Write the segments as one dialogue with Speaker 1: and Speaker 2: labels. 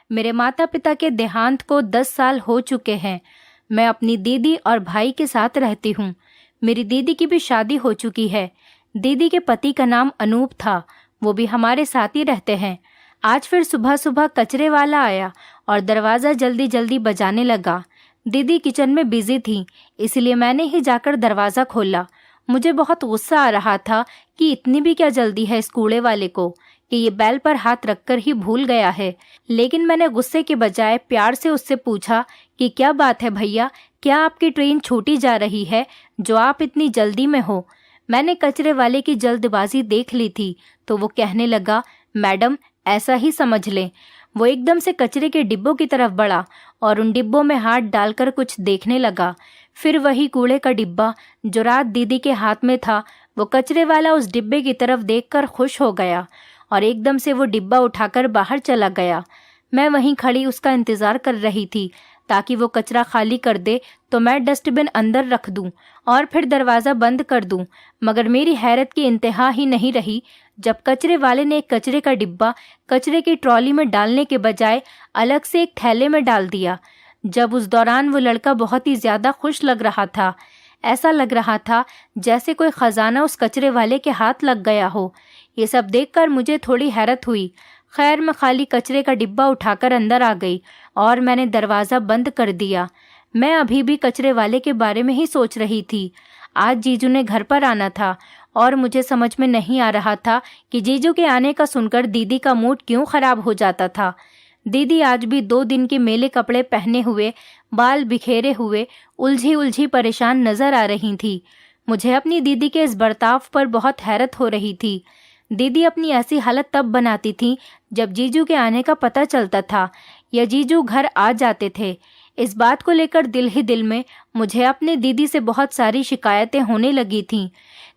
Speaker 1: मेरे माता पिता के देहांत को 10 साल हो चुके हैं। मैं अपनी दीदी और भाई के साथ रहती हूँ। मेरी दीदी की भी शादी हो चुकी है। दीदी के पति का नाम अनूप था, वो भी हमारे साथ ही रहते हैं। आज फिर सुबह सुबह कचरे वाला आया और दरवाज़ा जल्दी जल्दी बजाने लगा। दीदी किचन में बिजी थी, इसलिए मैंने ही जाकर दरवाज़ा खोला। मुझे बहुत गुस्सा आ रहा था कि इतनी भी क्या जल्दी है इस कूड़े वाले को कि ये बैल पर हाथ रखकर ही भूल गया है। लेकिन मैंने गुस्से के बजाय प्यार से उससे पूछा कि क्या बात है भैया, क्या आपकी ट्रेन छूटी जा रही है जो आप इतनी जल्दी में हो। मैंने कचरे वाले की जल्दबाजी देख ली थी तो वो कहने लगा, मैडम ऐसा ही समझ लें। वो एकदम से कचरे के डिब्बों की तरफ बढ़ा और उन डिब्बों में हाथ डालकर कुछ देखने लगा। फिर वही कूड़े का डिब्बा जो रात दीदी के हाथ में था, वो कचरे वाला उस डिब्बे की तरफ देखकर खुश हो गया और एकदम से वो डिब्बा उठाकर बाहर चला गया। मैं वहीं खड़ी उसका इंतज़ार कर रही थी ताकि वो कचरा खाली कर दे तो मैं डस्टबिन अंदर रख दूं और फिर दरवाज़ा बंद कर दूं। मगर मेरी हैरत की इंतहा ही नहीं रही जब कचरे वाले ने एक कचरे का डिब्बा कचरे की ट्रॉली में डालने के बजाय अलग से एक थैले में डाल दिया। जब उस दौरान वो लड़का बहुत ही ज़्यादा खुश लग रहा था। ऐसा लग रहा था जैसे कोई ख़जाना उस कचरे वाले के हाथ लग गया हो। ये सब देखकर मुझे थोड़ी हैरत हुई। खैर मैं खाली कचरे का डिब्बा उठाकर अंदर आ गई और मैंने दरवाज़ा बंद कर दिया। मैं अभी भी कचरे वाले के बारे में ही सोच रही थी। आज जीजू ने घर पर आना था और मुझे समझ में नहीं आ रहा था कि जीजू के आने का सुनकर दीदी का मूड क्यों ख़राब हो जाता था। दीदी आज भी 2 दिन के मेले कपड़े पहने हुए, बाल बिखेरे हुए, उलझी उलझी परेशान नजर आ रही थी। मुझे अपनी दीदी के इस बर्ताव पर बहुत हैरत हो रही थी। दीदी अपनी ऐसी हालत तब बनाती थी जब जीजू के आने का पता चलता था या जीजू घर आ जाते थे। इस बात को लेकर दिल ही दिल में मुझे अपनी दीदी से बहुत सारी शिकायतें होने लगी थीं,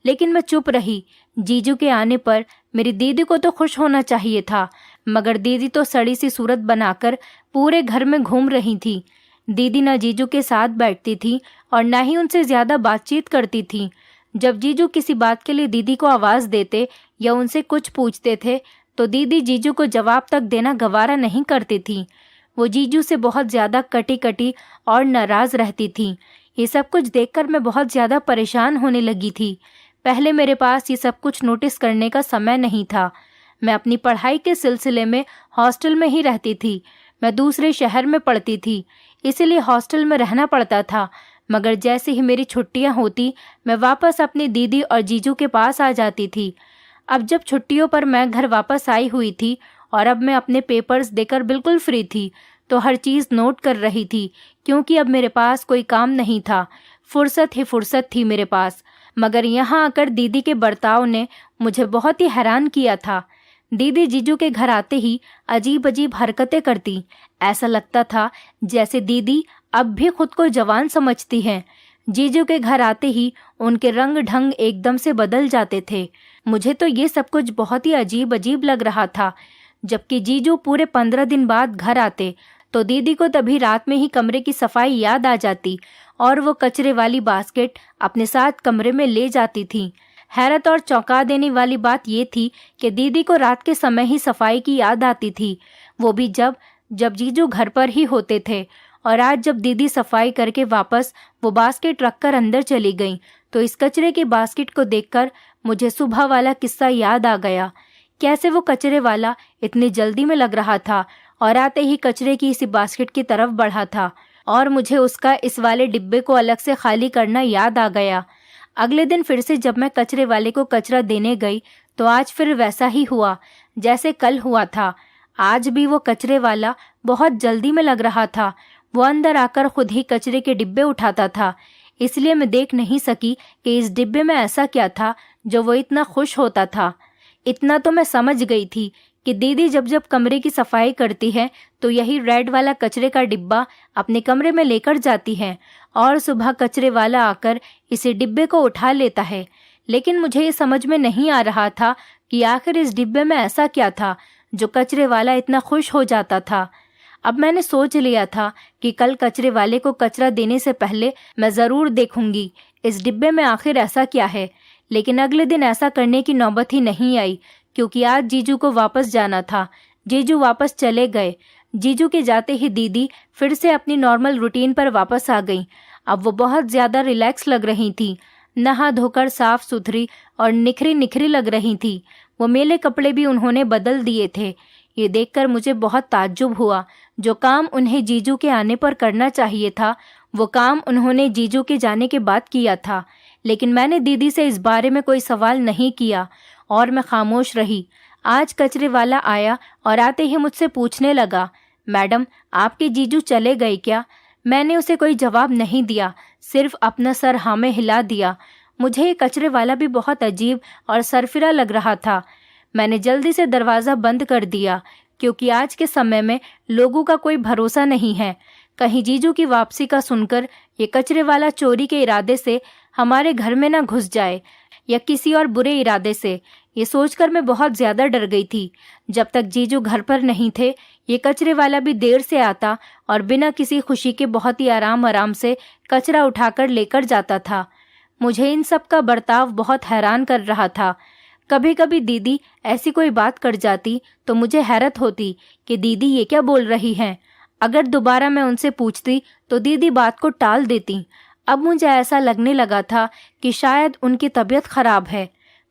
Speaker 1: लेकिन मैं चुप रही। जीजू के आने पर मेरी दीदी को तो खुश होना चाहिए था, मगर दीदी तो सड़ी सी सूरत बनाकर पूरे घर में घूम रही थी। दीदी न जीजू के साथ बैठती थी और न ही उनसे ज़्यादा बातचीत करती थी। जब जीजू किसी बात के लिए दीदी को आवाज़ देते या उनसे कुछ पूछते थे तो दीदी जीजू को जवाब तक देना गवारा नहीं करती थी। वो जीजू से बहुत ज़्यादा कटी कटी और नाराज़ रहती थी। ये सब कुछ देखकर मैं बहुत ज़्यादा परेशान होने लगी थी। पहले मेरे पास ये सब कुछ नोटिस करने का समय नहीं था। मैं अपनी पढ़ाई के सिलसिले में हॉस्टल में ही रहती थी। मैं दूसरे शहर में पढ़ती थी, इसीलिए हॉस्टल में रहना पड़ता था। मगर जैसे ही मेरी छुट्टियां होती मैं वापस अपनी दीदी और जीजू के पास आ जाती थी। अब जब छुट्टियों पर मैं घर वापस आई हुई थी और अब मैं अपने पेपर्स देकर बिल्कुल फ्री थी तो हर चीज़ नोट कर रही थी, क्योंकि अब मेरे पास कोई काम नहीं था। फुर्सत ही फुर्सत थी मेरे पास। मगर यहाँ आकर दीदी के बर्ताव ने मुझे बहुत ही हैरान किया था। दीदी जीजू के घर आते ही अजीब अजीब हरकतें करती। ऐसा लगता था जैसे दीदी अब भी खुद को जवान समझती हैं। जीजू के घर आते ही उनके रंग ढंग एकदम से बदल जाते थे। मुझे तो ये सब कुछ बहुत ही अजीब अजीब लग रहा था। जबकि जीजू पूरे 15 दिन बाद घर आते तो दीदी को तभी रात में ही कमरे की सफाई याद आ जाती और वो कचरे वाली बास्केट अपने साथ कमरे में ले जाती थी। हैरत और चौंका देने वाली बात ये थी कि दीदी को रात के समय ही सफाई की याद आती थी, वो भी जब जब जीजू घर पर ही होते थे। और आज जब दीदी सफाई करके वापस वो बास्केट रखकर अंदर चली गई तो इस कचरे के बास्केट को देखकर मुझे सुबह वाला किस्सा याद आ गया। कैसे वो कचरे वाला इतनी जल्दी में लग रहा था और आते ही कचरे की इसी बास्केट की तरफ बढ़ा था और मुझे उसका इस वाले डिब्बे को अलग से खाली करना याद आ गया। अगले दिन फिर से जब मैं कचरे वाले को कचरा देने गई तो आज फिर वैसा ही हुआ जैसे कल हुआ था। आज भी वो कचरे वाला बहुत जल्दी में लग रहा था। वो अंदर आकर खुद ही कचरे के डिब्बे उठाता था, इसलिए मैं देख नहीं सकी कि इस डिब्बे में ऐसा क्या था जो वो इतना खुश होता था। इतना तो मैं समझ गई थी कि दीदी जब जब कमरे की सफाई करती है तो यही रेड वाला कचरे का डिब्बा अपने कमरे में लेकर जाती है और सुबह कचरे वाला आकर इसे डिब्बे को उठा लेता है। लेकिन मुझे ये समझ में नहीं आ रहा था कि आखिर इस डिब्बे में ऐसा क्या था जो कचरे वाला इतना खुश हो जाता था। अब मैंने सोच लिया था कि कल कचरे वाले को कचरा देने से पहले मैं ज़रूर देखूंगी इस डिब्बे में आखिर ऐसा क्या है। लेकिन अगले दिन ऐसा करने की नौबत ही नहीं आई, क्योंकि आज जीजू को वापस जाना था। जीजू वापस चले गए। जीजू के जाते ही दीदी फिर से अपनी नॉर्मल रूटीन पर वापस आ गई। अब वो बहुत ज़्यादा रिलैक्स लग रही थी, नहा धोकर साफ सुथरी और निखरी निखरी लग रही थी। वो मेले कपड़े भी उन्होंने बदल दिए थे। ये देखकर मुझे बहुत ताज्जुब हुआ। जो काम उन्हें जीजू के आने पर करना चाहिए था, वो काम उन्होंने जीजू के जाने के बाद किया था। लेकिन मैंने दीदी से इस बारे में कोई सवाल नहीं किया और मैं खामोश रही। आज कचरे वाला आया और आते ही मुझसे पूछने लगा, मैडम आपके जीजू चले गए क्या? मैंने उसे कोई जवाब नहीं दिया, सिर्फ अपना सर हाँ में हिला दिया। मुझे ये कचरे वाला भी बहुत अजीब और सरफिरा लग रहा था। मैंने जल्दी से दरवाज़ा बंद कर दिया, क्योंकि आज के समय में लोगों का कोई भरोसा नहीं है। कहीं जीजू की वापसी का सुनकर ये कचरे वाला चोरी के इरादे से हमारे घर में ना घुस जाए, या किसी और बुरे इरादे से। ये सोचकर मैं बहुत ज़्यादा डर गई थी। जब तक जीजू घर पर नहीं थे, ये कचरे वाला भी देर से आता और बिना किसी खुशी के बहुत ही आराम आराम से कचरा उठाकर लेकर जाता था। मुझे इन सब का बर्ताव बहुत हैरान कर रहा था। कभी कभी दीदी ऐसी कोई बात कर जाती तो मुझे हैरत होती कि दीदी ये क्या बोल रही हैं। अगर दोबारा मैं उनसे पूछती तो दीदी बात को टाल देती। अब मुझे ऐसा लगने लगा था कि शायद उनकी तबीयत खराब है।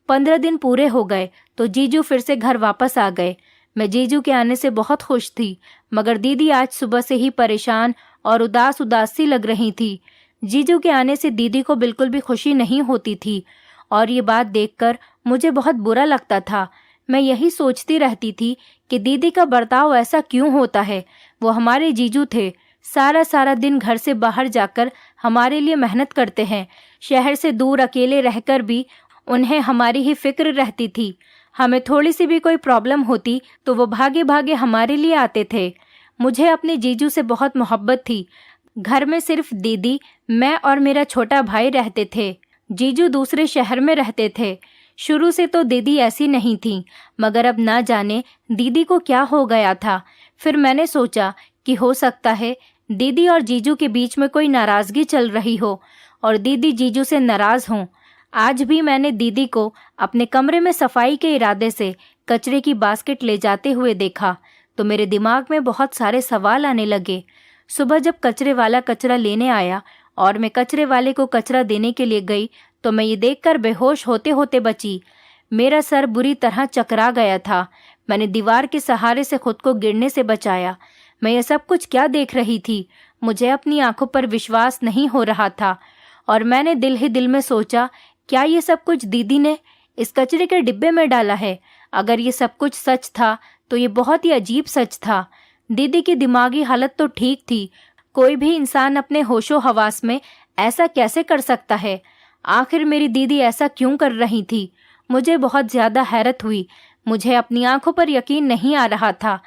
Speaker 1: 15 दिन पूरे हो गए तो जीजू फिर से घर वापस आ गए। मैं जीजू के आने से बहुत खुश थी, मगर दीदी आज सुबह से ही परेशान और उदास उदास सी लग रही थी। जीजू के आने से दीदी को बिल्कुल भी खुशी नहीं होती थी और ये बात देखकर मुझे बहुत बुरा लगता था। मैं यही सोचती रहती थी कि दीदी का बर्ताव ऐसा क्यों होता है। वो हमारे जीजू थे, सारा सारा दिन घर से बाहर जाकर हमारे लिए मेहनत करते हैं। शहर से दूर अकेले रहकर भी उन्हें हमारी ही फिक्र रहती थी। हमें थोड़ी सी भी कोई प्रॉब्लम होती तो वो भागे भागे हमारे लिए आते थे। मुझे अपने जीजू से बहुत मोहब्बत थी। घर में सिर्फ दीदी, मैं और मेरा छोटा भाई रहते थे। जीजू दूसरे शहर में रहते थे। शुरू से तो दीदी ऐसी नहीं थी, मगर अब ना जाने दीदी को क्या हो गया था। फिर मैंने सोचा कि हो सकता है दीदी और जीजू के बीच में कोई नाराज़गी चल रही हो और दीदी जीजू से नाराज़ हों। आज भी मैंने दीदी को अपने कमरे में सफाई के इरादे से कचरे की बास्केट ले जाते हुए देखा तो मेरे दिमाग में बहुत सारे सवाल आने लगे। सुबह जब कचरे वाला कचरा लेने आया और मैं कचरे वाले को कचरा देने के लिए गई तो मैं ये देखकर बेहोश होते होते बची। मेरा सर बुरी तरह चकरा गया था। मैंने दीवार के सहारे से खुद को गिरने से बचाया। मैं ये सब कुछ क्या देख रही थी? मुझे अपनी आंखों पर विश्वास नहीं हो रहा था और मैंने दिल ही दिल में सोचा, क्या ये सब कुछ दीदी ने इस कचरे के डिब्बे में डाला है? अगर ये सब कुछ सच था तो ये बहुत ही अजीब सच था। दीदी की दिमागी हालत तो ठीक थी। कोई भी इंसान अपने होशो हवास में ऐसा कैसे कर सकता है? आखिर मेरी दीदी ऐसा क्यों कर रही थी? मुझे बहुत ज़्यादा हैरत हुई। मुझे अपनी आंखों पर यकीन नहीं आ रहा था।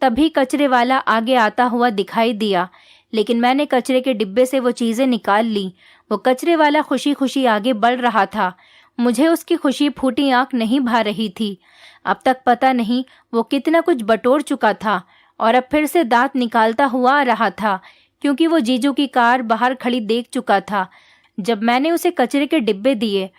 Speaker 1: तभी कचरे वाला आगे आता हुआ दिखाई दिया, लेकिन मैंने कचरे के डिब्बे से वो चीज़ें निकाल ली। वो कचरे वाला खुशी खुशी आगे बढ़ रहा था। मुझे उसकी खुशी फूटी आंख नहीं भा रही थी। अब तक पता नहीं वो कितना कुछ बटोर चुका था और अब फिर से दांत निकालता हुआ आ रहा था, क्योंकि वो जीजू की कार बाहर खड़ी देख चुका था। जब मैंने उसे कचरे के डिब्बे दिए,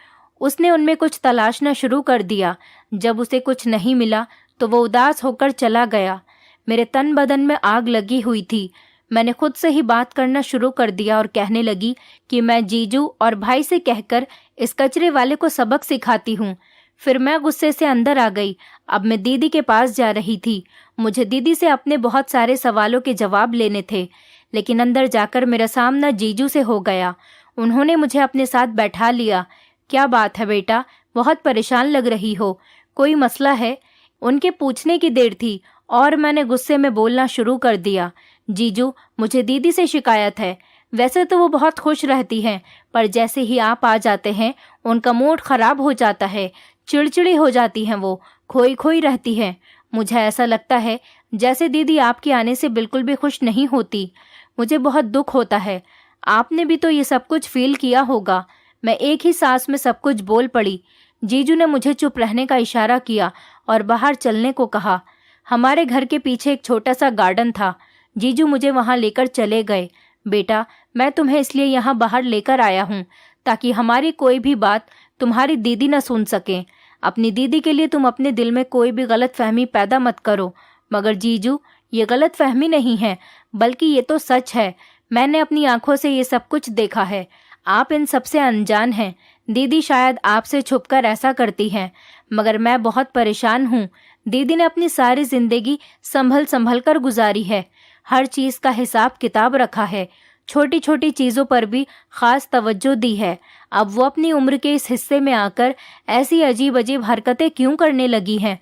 Speaker 1: उसने उनमें कुछ तलाशना शुरू कर दिया। जब उसे कुछ नहीं मिला तो वो उदास होकर चला गया। मेरे तन बदन में आग लगी हुई थी। मैंने खुद से ही बात करना शुरू कर दिया और कहने लगी कि मैं जीजू और भाई से कहकर इस कचरे वाले को सबक सिखाती हूँ। फिर मैं गुस्से से अंदर आ गई। अब मैं दीदी के पास जा रही थी। मुझे दीदी से अपने बहुत सारे सवालों के जवाब लेने थे, लेकिन अंदर जाकर मेरा सामना जीजू से हो गया। उन्होंने मुझे अपने साथ बैठा लिया। क्या बात है बेटा, बहुत परेशान लग रही हो, कोई मसला है? उनके पूछने की देर थी और मैंने गुस्से में बोलना शुरू कर दिया। जीजू, मुझे दीदी से शिकायत है। वैसे तो वो बहुत खुश रहती हैं, पर जैसे ही आप आ जाते हैं उनका मूड खराब हो जाता है, चिड़चिड़ी हो जाती हैं, वो खोई खोई रहती हैं। मुझे ऐसा लगता है जैसे दीदी आपके आने से बिल्कुल भी खुश नहीं होती। मुझे बहुत दुख होता है। आपने भी तो ये सब कुछ फील किया होगा। मैं एक ही सांस में सब कुछ बोल पड़ी। जीजू ने मुझे चुप रहने का इशारा किया और बाहर चलने को कहा। हमारे घर के पीछे एक छोटा सा गार्डन था। जीजू मुझे वहाँ लेकर चले गए। बेटा, मैं तुम्हें इसलिए यहाँ बाहर लेकर आया हूँ ताकि हमारी कोई भी बात तुम्हारी दीदी न सुन सकें। अपनी दीदी के लिए तुम अपने दिल में कोई भी गलत फहमी पैदा मत करो। मगर जीजू, ये गलत फहमी नहीं है, बल्कि ये तो सच है। मैंने अपनी आंखों से ये सब कुछ देखा है। आप इन सब से अनजान हैं। दीदी शायद आपसे छुपकर ऐसा करती हैं, मगर मैं बहुत परेशान हूँ। दीदी ने अपनी सारी जिंदगी संभल संभल कर गुजारी है, हर चीज़ का हिसाब किताब रखा है, छोटी छोटी चीज़ों पर भी खास तवज्जो दी है। अब वो अपनी उम्र के इस हिस्से में आकर ऐसी अजीब अजीब हरकतें क्यों करने लगी हैं?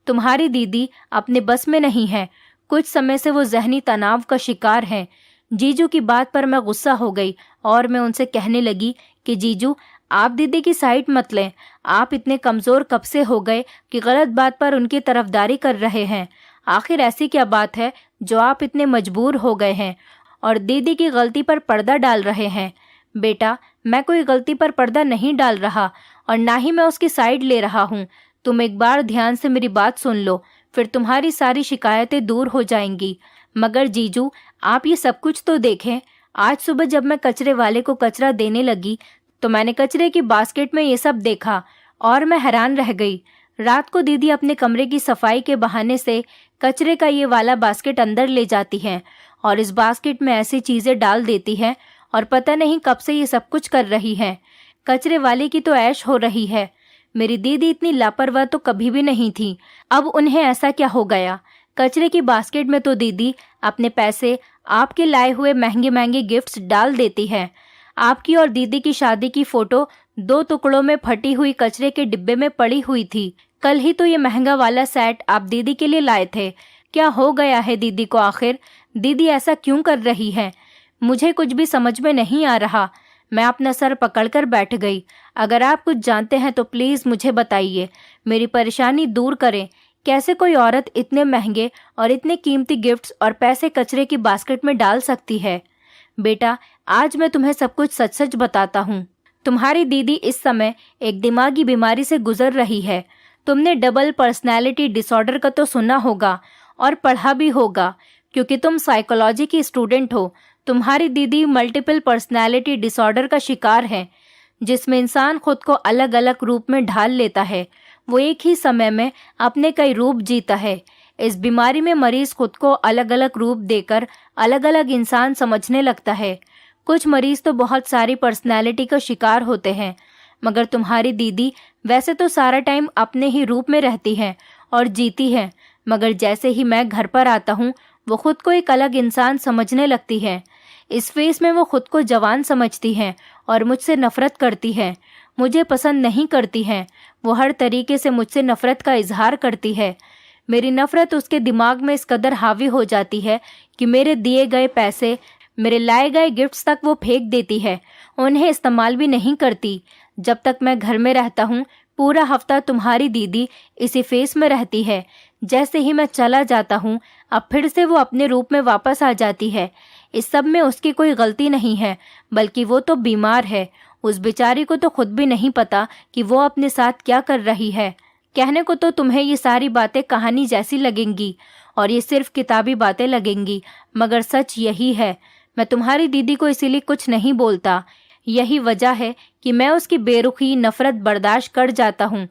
Speaker 1: तुम्हारी दीदी अपने बस में नहीं है। कुछ समय से वो जहनी तनाव का शिकार हैं। जीजू की बात पर मैं गुस्सा हो गई और मैं उनसे कहने लगी कि जीजू, आप दीदी की साइड मत लें। आप इतने कमज़ोर कब से हो गए कि गलत बात पर उनकी तरफदारी कर रहे हैं? आखिर ऐसी क्या बात है जो आप इतने मजबूर हो गए हैं और दीदी की गलती पर पर्दा डाल रहे हैं? बेटा, मैं कोई गलती पर पर्दा नहीं डाल रहा और ना ही मैं उसकी साइड ले रहा हूँ। तुम एक बार ध्यान से मेरी बात सुन लो, फिर तुम्हारी सारी शिकायतें दूर हो जाएंगी। मगर जीजू, आप ये सब कुछ तो देखें। आज सुबह जब मैं कचरे वाले को कचरा देने लगी तो मैंने कचरे की बास्केट में ये सब देखा और मैं हैरान रह गई। रात को दीदी अपने कमरे की सफाई के बहाने से कचरे का ये वाला बास्केट अंदर ले जाती हैं और इस बास्केट में ऐसी चीज़ें डाल देती हैं और पता नहीं कब से ये सब कुछ कर रही हैं। कचरे वाले की तो ऐश हो रही है। मेरी दीदी इतनी लापरवाह तो कभी भी नहीं थी। अब उन्हें ऐसा क्या हो गया? कचरे की बास्केट में तो दीदी अपने पैसे, आपके लाए हुए महंगे महंगे गिफ्ट्स डाल देती है। आपकी और दीदी की शादी की फोटो 2 टुकड़ों में फटी हुई कचरे के डिब्बे में पड़ी हुई थी। कल ही तो ये महंगा वाला सेट आप दीदी के लिए लाए थे। क्या हो गया है दीदी को आखिर? दीदी ऐसा क्यों कर रही है? मुझे कुछ भी समझ में नहीं आ रहा। मैं अपना सर पकड़कर बैठ गई। अगर आप कुछ जानते हैं तो प्लीज़ मुझे बताइए, मेरी परेशानी दूर करें। कैसे कोई औरत इतने महंगे और इतने कीमती गिफ्ट्स और पैसे कचरे की बास्केट में डाल सकती है? बेटा, आज मैं तुम्हें सब कुछ सच सच बताता हूँ। तुम्हारी दीदी इस समय एक दिमागी बीमारी से गुजर रही है। तुमने डबल पर्सनैलिटी डिसऑर्डर का तो सुना होगा और पढ़ा भी होगा, क्योंकि तुम साइकोलॉजी की स्टूडेंट हो। तुम्हारी दीदी मल्टीपल पर्सनैलिटी डिसऑर्डर का शिकार है, जिसमें इंसान खुद को अलग अलग रूप में ढाल लेता है। वो एक ही समय में अपने कई रूप जीता है। इस बीमारी में मरीज खुद को अलग अलग रूप देकर अलग अलग इंसान समझने लगता है। कुछ मरीज तो बहुत सारी पर्सनैलिटी का शिकार होते हैं, मगर तुम्हारी दीदी वैसे तो सारा टाइम अपने ही रूप में रहती है और जीती है, मगर जैसे ही मैं घर पर आता हूँ वो खुद को एक अलग इंसान समझने लगती है। इस फेस में वो खुद को जवान समझती है और मुझसे नफरत करती है। मुझे पसंद नहीं करती है। वो हर तरीके से मुझसे नफरत का इजहार करती है। मेरी नफरत उसके दिमाग में इस कदर हावी हो जाती है कि मेरे दिए गए पैसे, मेरे लाए गए गिफ्ट्स तक वो फेंक देती है, उन्हें इस्तेमाल भी नहीं करती। जब तक मैं घर में रहता हूँ पूरा हफ्ता तुम्हारी दीदी इसी फेस में रहती है। जैसे ही मैं चला जाता हूँ अब फिर से वो अपने रूप में वापस आ जाती है। इस सब में उसकी कोई गलती नहीं है, बल्कि वो तो बीमार है। उस बेचारी को तो खुद भी नहीं पता कि वो अपने साथ क्या कर रही है। कहने को तो तुम्हें ये सारी बातें कहानी जैसी लगेंगी और ये सिर्फ किताबी बातें लगेंगी, मगर सच यही है। मैं तुम्हारी दीदी को इसीलिए कुछ नहीं बोलता। यही वजह है कि मैं उसकी बेरुखी, नफरत बर्दाश्त कर जाता हूँ।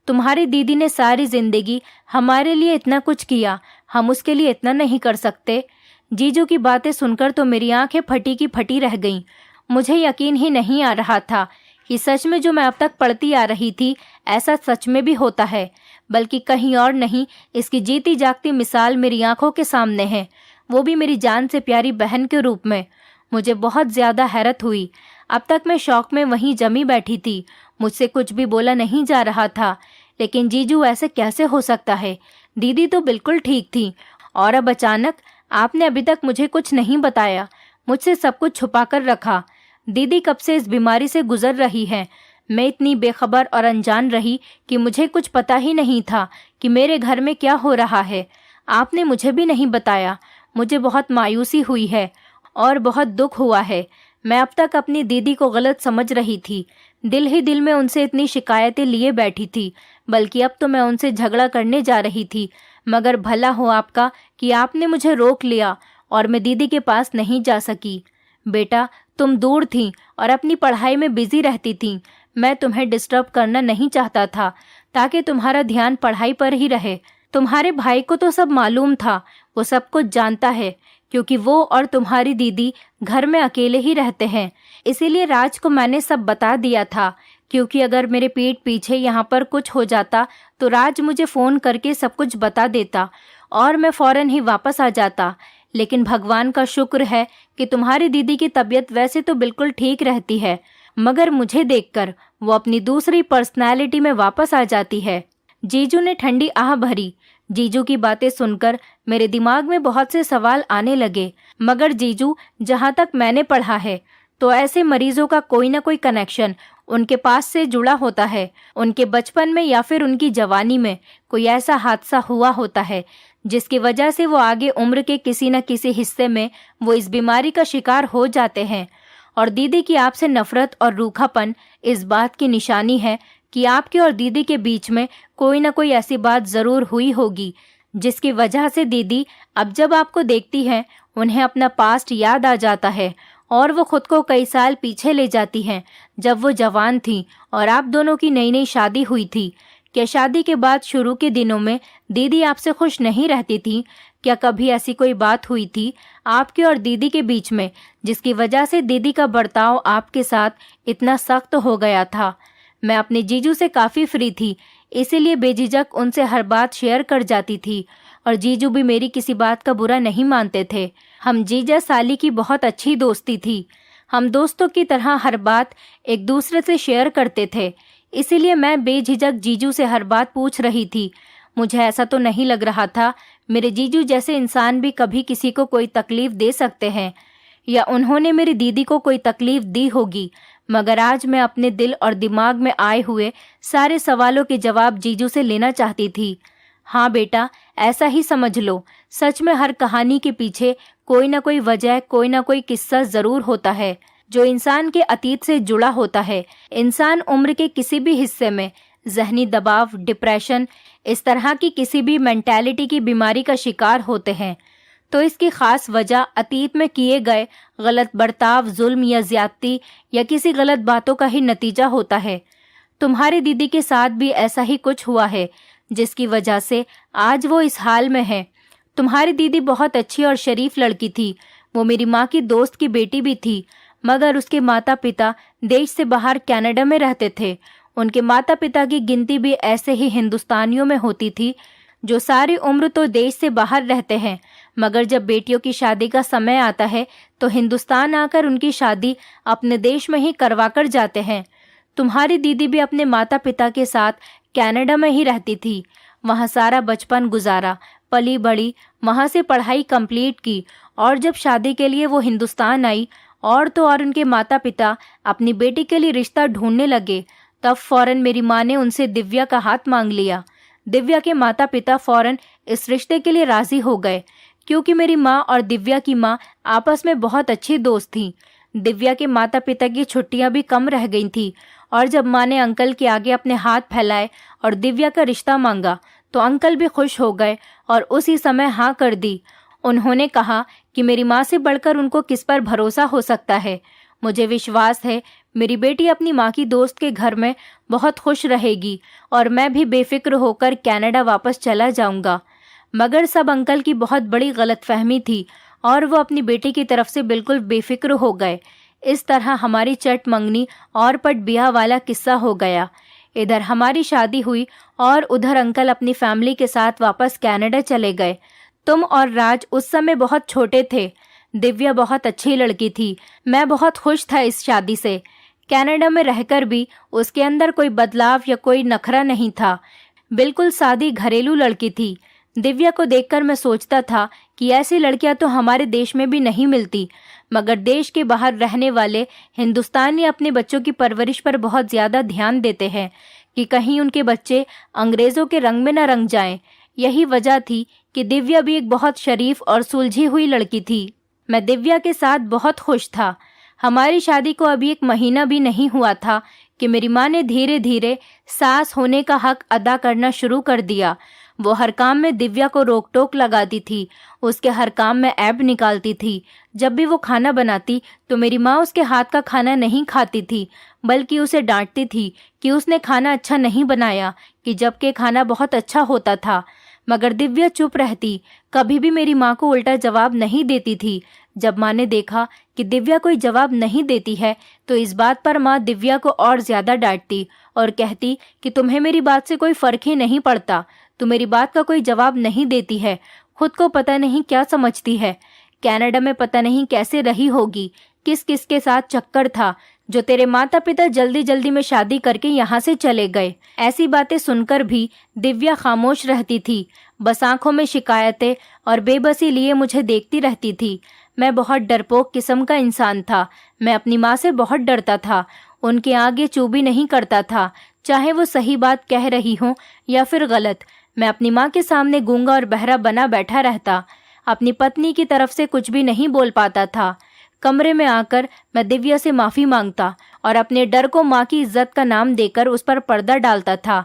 Speaker 1: तुम्हारी दीदी ने सारी जिंदगी हमारे लिए इतना कुछ किया, हम उसके लिए इतना नहीं कर सकते? जीजू की बातें सुनकर तो मेरी आंखें फटी की फटी रह गईं। मुझे यकीन ही नहीं आ रहा था कि सच में जो मैं अब तक पढ़ती आ रही थी ऐसा सच में भी होता है, बल्कि कहीं और नहीं, इसकी जीती जागती मिसाल मेरी आंखों के सामने है, वो भी मेरी जान से प्यारी बहन के रूप में। मुझे बहुत ज़्यादा हैरत हुई। अब तक मैं शौक में वहीं जमी बैठी थी, मुझसे कुछ भी बोला नहीं जा रहा था। लेकिन जीजू, ऐसे कैसे हो सकता है? दीदी तो बिल्कुल ठीक थी और अब अचानक आपने अभी तक मुझे कुछ नहीं बताया, मुझसे सब कुछ छुपा कर रखा। दीदी कब से इस बीमारी से गुजर रही है? मैं इतनी बेखबर और अनजान रही कि मुझे कुछ पता ही नहीं था कि मेरे घर में क्या हो रहा है। आपने मुझे भी नहीं बताया। मुझे बहुत मायूसी हुई है और बहुत दुख हुआ है। मैं अब तक अपनी दीदी को गलत समझ रही थी, दिल ही दिल में उनसे इतनी शिकायतें लिए बैठी थी, बल्कि अब तो मैं उनसे झगड़ा करने जा रही थी। मगर भला हो आपका कि आपने मुझे रोक लिया और मैं दीदी के पास नहीं जा सकी। बेटा, तुम दूर थी और अपनी पढ़ाई में बिजी रहती थी। मैं तुम्हें डिस्टर्ब करना नहीं चाहता था ताकि तुम्हारा ध्यान पढ़ाई पर ही रहे। तुम्हारे भाई को तो सब मालूम था, वो सब कुछ जानता है, क्योंकि वो और तुम्हारी दीदी घर में अकेले ही रहते हैं। इसीलिए राज को मैंने सब बता दिया था, क्योंकि अगर मेरे पीठ पीछे यहाँ पर कुछ हो जाता तो राज मुझे फ़ोन करके सब कुछ बता देता और मैं फ़ौरन ही वापस आ जाता। लेकिन भगवान का शुक्र है कि तुम्हारी दीदी की तबीयत वैसे तो बिल्कुल ठीक रहती है, मगर मुझे देखकर वो अपनी दूसरी पर्सनैलिटी में वापस आ जाती है। जीजू ने ठंडी आह भरी। जीजू की बातें सुनकर मेरे दिमाग में बहुत से सवाल आने लगे, मगर जीजू, जहाँ तक मैंने पढ़ा है तो ऐसे मरीजों का कोई ना कोई कनेक्शन उनके पास से जुड़ा होता है। उनके बचपन में या फिर उनकी जवानी में कोई ऐसा हादसा हुआ होता है जिसकी वजह से वो आगे उम्र के किसी न किसी हिस्से में वो इस बीमारी का शिकार हो जाते हैं। और दीदी की आपसे नफरत और रूखापन इस बात की निशानी है कि आपके और दीदी के बीच में कोई ना कोई ऐसी बात जरूर हुई होगी जिसकी वजह से दीदी अब जब आपको देखती हैं उन्हें अपना पास्ट याद आ जाता है और वो खुद को कई साल पीछे ले जाती हैं, जब वो जवान थी और आप दोनों की नई नई शादी हुई थी। क्या शादी के बाद शुरू के दिनों में दीदी आपसे खुश नहीं रहती थी? क्या कभी ऐसी कोई बात हुई थी आपके और दीदी के बीच में जिसकी वजह से दीदी का बर्ताव आपके साथ इतना सख्त हो गया था? मैं अपने जीजू से काफ़ी फ्री थी, इसीलिए बेझिझक उनसे हर बात शेयर कर जाती थी और जीजू भी मेरी किसी बात का बुरा नहीं मानते थे। हम जीजा साली की बहुत अच्छी दोस्ती थी। हम दोस्तों की तरह हर बात एक दूसरे से शेयर करते थे, इसीलिए मैं बेझिझक जीजू से हर बात पूछ रही थी। मुझे ऐसा तो नहीं लग रहा था मेरे जीजू जैसे इंसान भी कभी किसी को कोई तकलीफ दे सकते हैं या उन्होंने मेरी दीदी को कोई तकलीफ दी होगी, मगर आज मैं अपने दिल और दिमाग में आए हुए सारे सवालों के जवाब जीजू से लेना चाहती थी। हाँ बेटा, ऐसा ही समझ लो। सच में हर कहानी के पीछे कोई ना कोई वजह, कोई ना कोई किस्सा जरूर होता है जो इंसान के अतीत से जुड़ा होता है। इंसान उम्र के किसी भी हिस्से में जहनी दबाव, डिप्रेशन, इस तरह की किसी भी मेंटालिटी की बीमारी का शिकार होते हैं तो इसकी खास वजह अतीत में किए गए गलत बर्ताव, जुल्म या ज्यादती या किसी गलत बातों का ही नतीजा होता है। तुम्हारी दीदी के साथ भी ऐसा ही कुछ हुआ है जिसकी वजह से आज वो इस हाल में है। तुम्हारी दीदी बहुत अच्छी और शरीफ लड़की थी। वो मेरी माँ की दोस्त की बेटी भी थी, मगर उसके माता पिता देश से बाहर कनाडा में रहते थे। उनके माता पिता की गिनती भी ऐसे ही हिंदुस्तानियों में होती थी जो सारी उम्र तो देश से बाहर रहते हैं, मगर जब बेटियों की शादी का समय आता है तो हिंदुस्तान आकर उनकी शादी अपने देश में ही करवा कर जाते हैं। तुम्हारी दीदी भी अपने माता पिता के साथ कनाडा में ही रहती थी। वहाँ सारा बचपन गुजारा, पली बड़ी, वहाँ से पढ़ाई कंप्लीट की और जब शादी के लिए वो हिंदुस्तान आई और तो और उनके माता पिता अपनी बेटी के लिए रिश्ता ढूंढने लगे, तब फौरन मेरी माँ ने उनसे दिव्या का हाथ मांग लिया। दिव्या के माता पिता फौरन इस रिश्ते के लिए राजी हो गए, क्योंकि मेरी माँ और दिव्या की माँ आपस में बहुत अच्छी दोस्त थीं। दिव्या के माता पिता की छुट्टियां भी कम रह गई थी और जब माँ ने अंकल के आगे अपने हाथ फैलाए और दिव्या का रिश्ता मांगा तो अंकल भी खुश हो गए और उसी समय हाँ कर दी। उन्होंने कहा कि मेरी माँ से बढ़कर उनको किस पर भरोसा हो सकता है। मुझे विश्वास है मेरी बेटी अपनी माँ की दोस्त के घर में बहुत खुश रहेगी और मैं भी बेफिक्र होकर कनाडा वापस चला जाऊंगा। मगर सब अंकल की बहुत बड़ी गलतफहमी थी और वो अपनी बेटी की तरफ से बिल्कुल बेफिक्र हो गए। इस तरह हमारी चट मंगनी और पट ब्याह वाला किस्सा हो गया। इधर हमारी शादी हुई और उधर अंकल अपनी फैमिली के साथ वापस कनाडा चले गए। तुम और राज उस समय बहुत छोटे थे। दिव्या बहुत अच्छी लड़की थी। मैं बहुत खुश था इस शादी से। कनाडा में रहकर भी उसके अंदर कोई बदलाव या कोई नखरा नहीं था। बिल्कुल सादी घरेलू लड़की थी। दिव्या को देखकर मैं सोचता था कि ऐसी लड़कियां तो हमारे देश में भी नहीं मिलती, मगर देश के बाहर रहने वाले हिंदुस्तानी अपने बच्चों की परवरिश पर बहुत ज़्यादा ध्यान देते हैं कि कहीं उनके बच्चे अंग्रेज़ों के रंग में न रंग जाएं। यही वजह थी कि दिव्या भी एक बहुत शरीफ और सुलझी हुई लड़की थी। मैं दिव्या के साथ बहुत खुश था। हमारी शादी को अभी 1 महीना भी नहीं हुआ था कि मेरी माँ ने धीरे धीरे सास होने का हक अदा करना शुरू कर दिया। वो हर काम में दिव्या को रोक टोक लगाती थी, उसके हर काम में ऐब निकालती थी। जब भी वो खाना बनाती तो मेरी माँ उसके हाथ का खाना नहीं खाती थी, बल्कि उसे डांटती थी कि उसने खाना अच्छा नहीं बनाया, कि जबकि खाना बहुत अच्छा होता था। मगर दिव्या चुप रहती, कभी भी मेरी माँ को उल्टा जवाब नहीं देती थी। जब माँ ने देखा कि दिव्या कोई जवाब नहीं देती है तो इस बात पर माँ दिव्या को और ज्यादा डांटती और कहती कि तुम्हें मेरी बात से कोई फर्क ही नहीं पड़ता, तू मेरी बात का कोई जवाब नहीं देती है, खुद को पता नहीं क्या समझती है। कनाडा में पता नहीं कैसे रही होगी, किस किस के साथ चक्कर था जो तेरे माता पिता जल्दी जल्दी में शादी करके यहाँ से चले गए। ऐसी बातें सुनकर भी दिव्या खामोश रहती थी, बस आंखों में शिकायतें और बेबसी लिए मुझे देखती रहती थी। मैं बहुत डरपोक किस्म का इंसान था। मैं अपनी माँ से बहुत डरता था, उनके आगे चूभी नहीं करता था, चाहे वो सही बात कह रही हो या फिर गलत। मैं अपनी माँ के सामने गूंगा और बहरा बना बैठा रहता, अपनी पत्नी की तरफ से कुछ भी नहीं बोल पाता था। कमरे में आकर मैं दिव्या से माफी मांगता और अपने डर को माँ की इज्जत का नाम देकर उस पर पर्दा डालता था।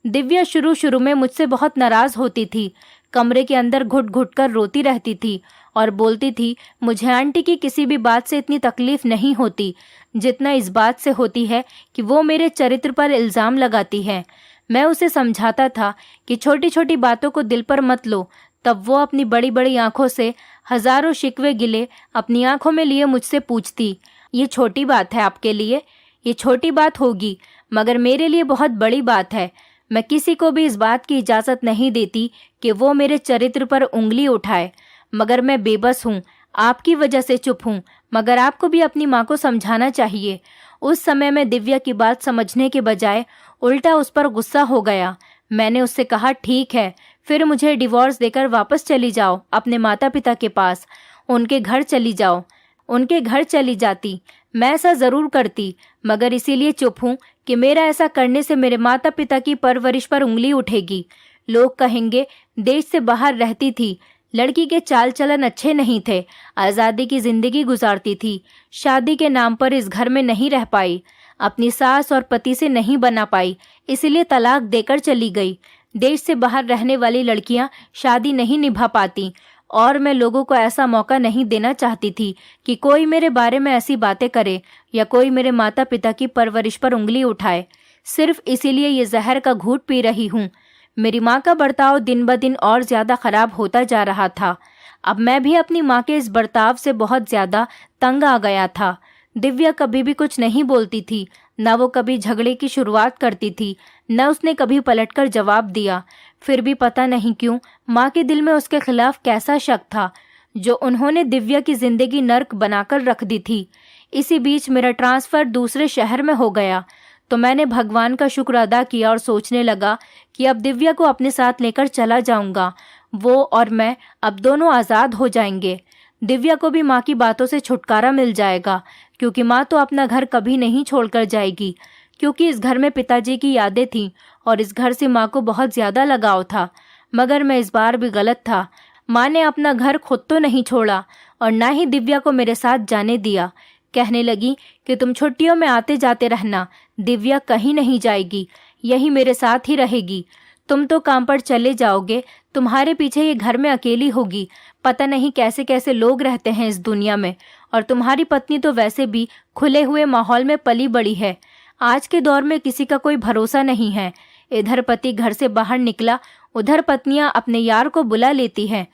Speaker 1: दिव्या शुरू शुरू में मुझसे बहुत नाराज होती थी, कमरे के अंदर घुट घुट कर रोती रहती थी और बोलती थी मुझे आंटी की किसी भी बात से इतनी तकलीफ नहीं होती जितना इस बात से होती है कि वो मेरे चरित्र पर इल्ज़ाम लगाती है। मैं उसे समझाता था कि छोटी छोटी बातों को दिल पर मत लो, तब वो अपनी बड़ी बड़ी आंखों से हजारों शिकवे गिले अपनी आंखों में लिए मुझसे पूछती, ये छोटी बात है आपके लिए, ये छोटी बात होगी मगर मेरे लिए बहुत बड़ी बात है। मैं किसी को भी इस बात की इजाज़त नहीं देती कि वो मेरे चरित्र पर उंगली उठाए, मगर मैं बेबस हूँ, आपकी वजह से चुप हूँ, मगर आपको भी अपनी माँ को समझाना चाहिए। उस समय मैं दिव्या की बात समझने के बजाय उल्टा उस पर गुस्सा हो गया। मैंने उससे कहा ठीक है, फिर मुझे डिवोर्स देकर वापस चली जाओ अपने माता पिता के पास, उनके घर चली जाओ। उनके घर चली जाती, मैं ऐसा ज़रूर करती, मगर इसीलिए चुप हूँ कि मेरा ऐसा करने से मेरे माता पिता की परवरिश पर उंगली उठेगी। लोग कहेंगे देश से बाहर रहती थी, लड़की के चाल चलन अच्छे नहीं थे, आज़ादी की जिंदगी गुजारती थी, शादी के नाम पर इस घर में नहीं रह पाई, अपनी सास और पति से नहीं बना पाई, इसलिए तलाक देकर चली गई। देश से बाहर रहने वाली लड़कियां शादी नहीं निभा पाती और मैं लोगों को ऐसा मौका नहीं देना चाहती थी कि कोई मेरे बारे में ऐसी बातें करे या कोई मेरे माता पिता की परवरिश पर उंगली उठाए। सिर्फ इसीलिए ये जहर का घूंट पी रही हूँ। मेरी माँ का बर्ताव दिन ब दिन और ज्यादा खराब होता जा रहा था। अब मैं भी अपनी माँ के इस बर्ताव से बहुत ज्यादा तंग आ गया था। दिव्या कभी भी कुछ नहीं बोलती थी, न वो कभी झगड़े की शुरुआत करती थी, न उसने कभी पलटकर जवाब दिया। फिर भी पता नहीं क्यों माँ के दिल में उसके खिलाफ कैसा शक था जो उन्होंने दिव्या की जिंदगी नर्क बनाकर रख दी थी। इसी बीच मेरा ट्रांसफर दूसरे शहर में हो गया तो मैंने भगवान का शुक्र अदा किया और सोचने लगा कि अब दिव्या को अपने साथ लेकर चला जाऊंगा। वो और मैं अब दोनों आज़ाद हो जाएंगे। दिव्या को भी माँ की बातों से छुटकारा मिल जाएगा, क्योंकि माँ तो अपना घर कभी नहीं छोड़कर जाएगी, क्योंकि इस घर में पिताजी की यादें थीं और इस घर से माँ को बहुत ज़्यादा लगाव था। मगर मैं इस बार भी गलत था। माँ ने अपना घर खुद तो नहीं छोड़ा और ना ही दिव्या को मेरे साथ जाने दिया। कहने लगी कि तुम छुट्टियों में आते जाते रहना, दिव्या कहीं नहीं जाएगी, यही मेरे साथ ही रहेगी। तुम तो काम पर चले जाओगे, तुम्हारे पीछे ये घर में अकेली होगी। पता नहीं कैसे कैसे लोग रहते हैं इस दुनिया में, और तुम्हारी पत्नी तो वैसे भी खुले हुए माहौल में पली बड़ी है। आज के दौर में किसी का कोई भरोसा नहीं है। इधर पति घर से बाहर निकला, उधर पत्नियां अपने यार को बुला लेती हैं।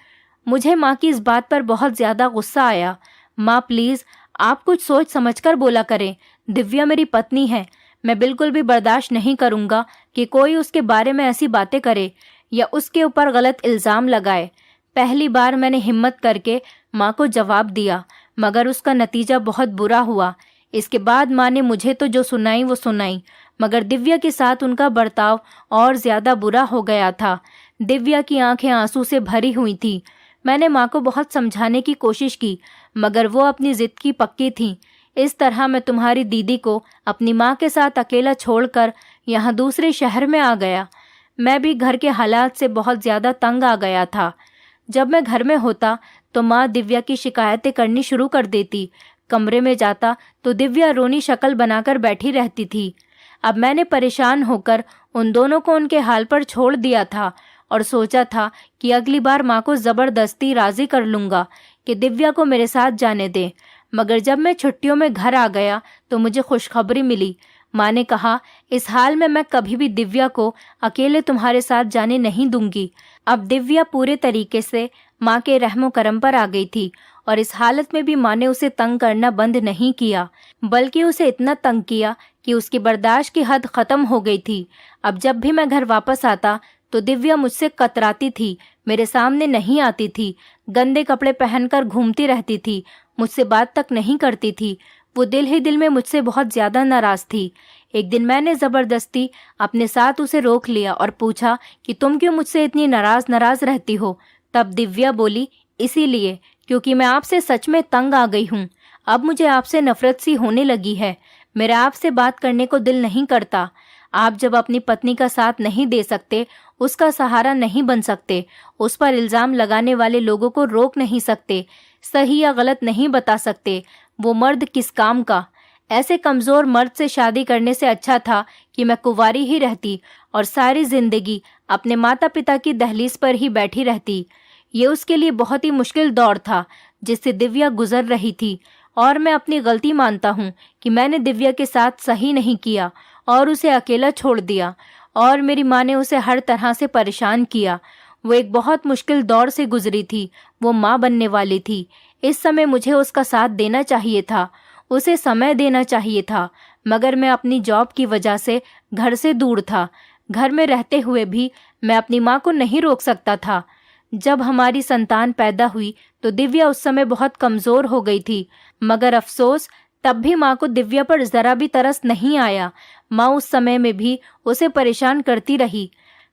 Speaker 1: मुझे माँ की इस बात पर बहुत ज्यादा गुस्सा आया। माँ प्लीज आप कुछ सोच समझकर बोला करें। दिव्या मेरी पत्नी है, मैं बिल्कुल भी बर्दाश्त नहीं करूंगा कि कोई उसके बारे में ऐसी बातें करे या उसके ऊपर गलत इल्ज़ाम लगाए। पहली बार मैंने हिम्मत करके माँ को जवाब दिया, मगर उसका नतीजा बहुत बुरा हुआ। इसके बाद माँ ने मुझे तो जो सुनाई वो सुनाई, मगर दिव्या के साथ उनका बर्ताव और ज़्यादा बुरा हो गया था। दिव्या की आंखें आंसू से भरी हुई थी। मैंने माँ को बहुत समझाने की कोशिश की, मगर वो अपनी ज़िद की पक्की थी। इस तरह मैं तुम्हारी दीदी को अपनी माँ के साथ अकेला छोड़कर यहाँ दूसरे शहर में आ गया। मैं भी घर के हालात से बहुत ज़्यादा तंग आ गया था। जब मैं घर में होता तो माँ दिव्या की शिकायतें करनी शुरू कर देती। कमरे में जाता तो दिव्या रोनी शक्ल बनाकर बैठी रहती थी। अब मैंने परेशान होकर उन दोनों को उनके हाल पर छोड़ दिया था और सोचा था कि अगली बार माँ को ज़बरदस्ती राज़ी कर लूँगा कि दिव्या को मेरे साथ जाने दें। मगर जब मैं छुट्टियों में घर आ गया तो मुझे खुशखबरी मिली। माँ ने कहा, इस हाल में मैं कभी भी दिव्या को अकेले तुम्हारे साथ जाने नहीं दूंगी। अब दिव्या पूरे तरीके से माँ के रहमो करम पर आ गई थी और इस हालत में भी माँ ने उसे तंग करना बंद नहीं किया, बल्कि उसे इतना तंग किया कि उसकी बर्दाश्त की हद खत्म हो गई थी। अब जब भी मैं घर वापस आता तो दिव्या मुझसे कतराती थी, मेरे सामने नहीं आती थी, गंदे कपड़े पहनकर घूमती रहती थी, मुझसे बात तक नहीं करती थी। वो दिल ही दिल में मुझसे बहुत ज्यादा नाराज थी। एक दिन मैंने जबरदस्ती अपने साथ उसे रोक लिया और पूछा कि तुम क्यों मुझसे इतनी नाराज रहती हो। तब दिव्या बोली, इसीलिए क्योंकि मैं आपसे सच में तंग आ गई हूँ। अब मुझे आपसे नफरत सी होने लगी है। मेरा आपसे बात करने को दिल नहीं करता। आप जब अपनी पत्नी का साथ नहीं दे सकते, उसका सहारा नहीं बन सकते, उस पर इल्जाम लगाने वाले लोगों को रोक नहीं सकते, सही या गलत नहीं बता सकते, वो मर्द किस काम का। ऐसे कमजोर मर्द से शादी करने से अच्छा था कि मैं कुंवारी ही रहती और सारी जिंदगी अपने माता पिता की दहलीज पर ही बैठी रहती। ये उसके लिए बहुत ही मुश्किल दौर था जिससे दिव्या गुजर रही थी, और मैं अपनी गलती मानता हूँ कि मैंने दिव्या के साथ सही नहीं किया और उसे अकेला छोड़ दिया, और मेरी माँ ने उसे हर तरह से परेशान किया। वो एक बहुत मुश्किल दौर से गुजरी थी। वो माँ बनने वाली थी। इस समय मुझे उसका साथ देना चाहिए था, उसे समय देना चाहिए था, मगर मैं अपनी जॉब की वजह से घर से दूर था। घर में रहते हुए भी मैं अपनी माँ को नहीं रोक सकता था। जब हमारी संतान पैदा हुई तो दिव्या उस समय बहुत कमजोर हो गई थी, मगर अफसोस तब भी माँ को दिव्या पर जरा भी तरस नहीं आया। माँ उस समय में भी उसे परेशान करती रही।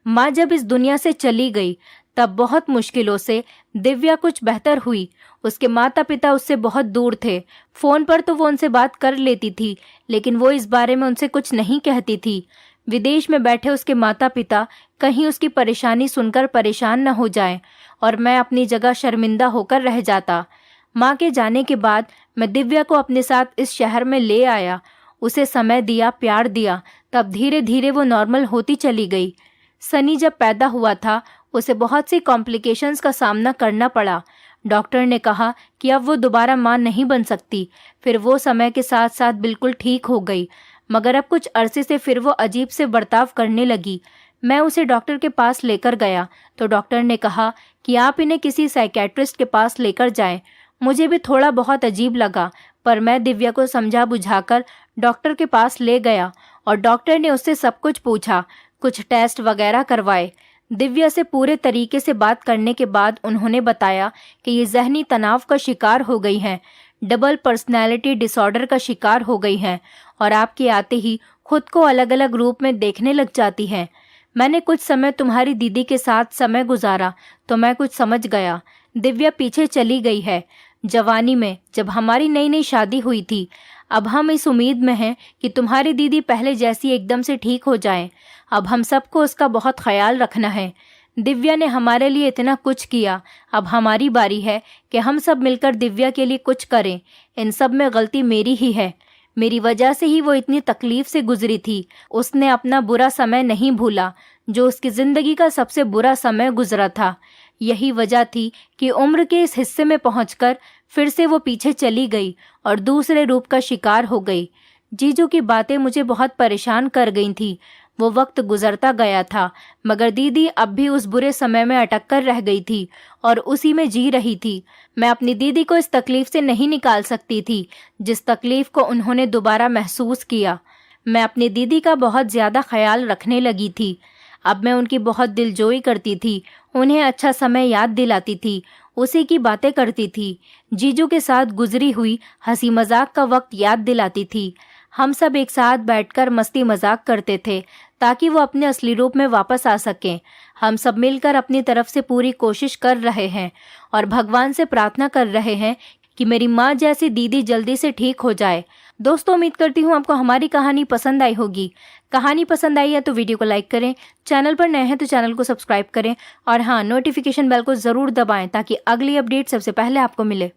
Speaker 1: माँ जब इस दुनिया से चली गई तब बहुत मुश्किलों से दिव्या कुछ बेहतर हुई। उसके माता पिता उससे बहुत दूर थे। फोन पर तो वो उनसे बात कर लेती थी, लेकिन वो इस बारे में उनसे कुछ नहीं कहती थी। विदेश में बैठे उसके माता पिता कहीं उसकी परेशानी सुनकर परेशान न हो जाएं और मैं अपनी जगह शर्मिंदा होकर रह जाता। माँ के जाने के बाद मैं दिव्या को अपने साथ इस शहर में ले आया, उसे समय दिया, प्यार दिया, तब धीरे धीरे वो नॉर्मल होती चली गई। सनी जब पैदा हुआ था उसे बहुत सी कॉम्प्लिकेशंस का सामना करना पड़ा। डॉक्टर ने कहा कि अब वो दोबारा माँ नहीं बन सकती। फिर वो समय के साथ साथ बिल्कुल ठीक हो गई, मगर अब कुछ अरसे से फिर वो अजीब से बर्ताव करने लगी। मैं उसे डॉक्टर के पास लेकर गया तो डॉक्टर ने कहा कि आप इन्हें किसी साइकेट्रिस्ट के पास लेकर जाएं। मुझे भी थोड़ा बहुत अजीब लगा, पर मैं दिव्या को समझा बुझाकर डॉक्टर के पास ले गया और डॉक्टर ने उससे सब कुछ पूछा, कुछ टेस्ट वगैरह करवाए। दिव्या से पूरे तरीके से बात करने के बाद उन्होंने बताया कि ये जहनी तनाव का शिकार हो गई हैं, डबल पर्सनैलिटी डिसऑर्डर का शिकार हो गई हैं और आपके आते ही खुद को अलग अलग रूप में देखने लग जाती हैं। मैंने कुछ समय तुम्हारी दीदी के साथ समय गुजारा तो मैं कुछ समझ गया। दिव्या पीछे चली गई है। जवानी में जब हमारी नई नई शादी हुई थी, अब हम इस उम्मीद में हैं कि तुम्हारी दीदी पहले जैसी एकदम से ठीक हो जाए। अब हम सबको उसका बहुत ख्याल रखना है। दिव्या ने हमारे लिए इतना कुछ किया, अब हमारी बारी है कि हम सब मिलकर दिव्या के लिए कुछ करें। इन सब में गलती मेरी ही है। मेरी वजह से ही वो इतनी तकलीफ से गुजरी थी। उसने अपना बुरा समय नहीं भूला, जो उसकी जिंदगी का सबसे बुरा समय गुजरा था। यही वजह थी कि उम्र के इस हिस्से में पहुंचकर फिर से वो पीछे चली गई और दूसरे रूप का शिकार हो गई। जीजू की बातें मुझे बहुत परेशान कर गई थी। वो वक्त गुजरता गया था, मगर दीदी अब भी उस बुरे समय में अटक कर रह गई थी और उसी में जी रही थी। मैं अपनी दीदी को इस तकलीफ से नहीं निकाल सकती थी जिस तकलीफ को उन्होंने दोबारा महसूस किया। मैं अपनी दीदी का बहुत ज्यादा ख्याल रखने लगी थी। अब मैं उनकी बहुत दिलजोई करती थी, उन्हें अच्छा समय याद दिलाती थी, उसी की बातें करती थी, जीजू के साथ गुजरी हुई हंसी मजाक का वक्त याद दिलाती थी। हम सब एक साथ बैठकर मस्ती मजाक करते थे ताकि वो अपने असली रूप में वापस आ सकें। हम सब मिलकर अपनी तरफ से पूरी कोशिश कर रहे हैं और भगवान से प्रार्थना कर रहे हैं कि मेरी माँ जैसी दीदी जल्दी से ठीक हो जाए। दोस्तों, उम्मीद करती हूँ आपको हमारी कहानी पसंद आई होगी। कहानी पसंद आई है तो वीडियो को लाइक करें, चैनल पर नए हैं तो चैनल को सब्सक्राइब करें और हाँ, नोटिफिकेशन बेल को ज़रूर दबाएं ताकि अगली अपडेट सबसे पहले आपको मिले।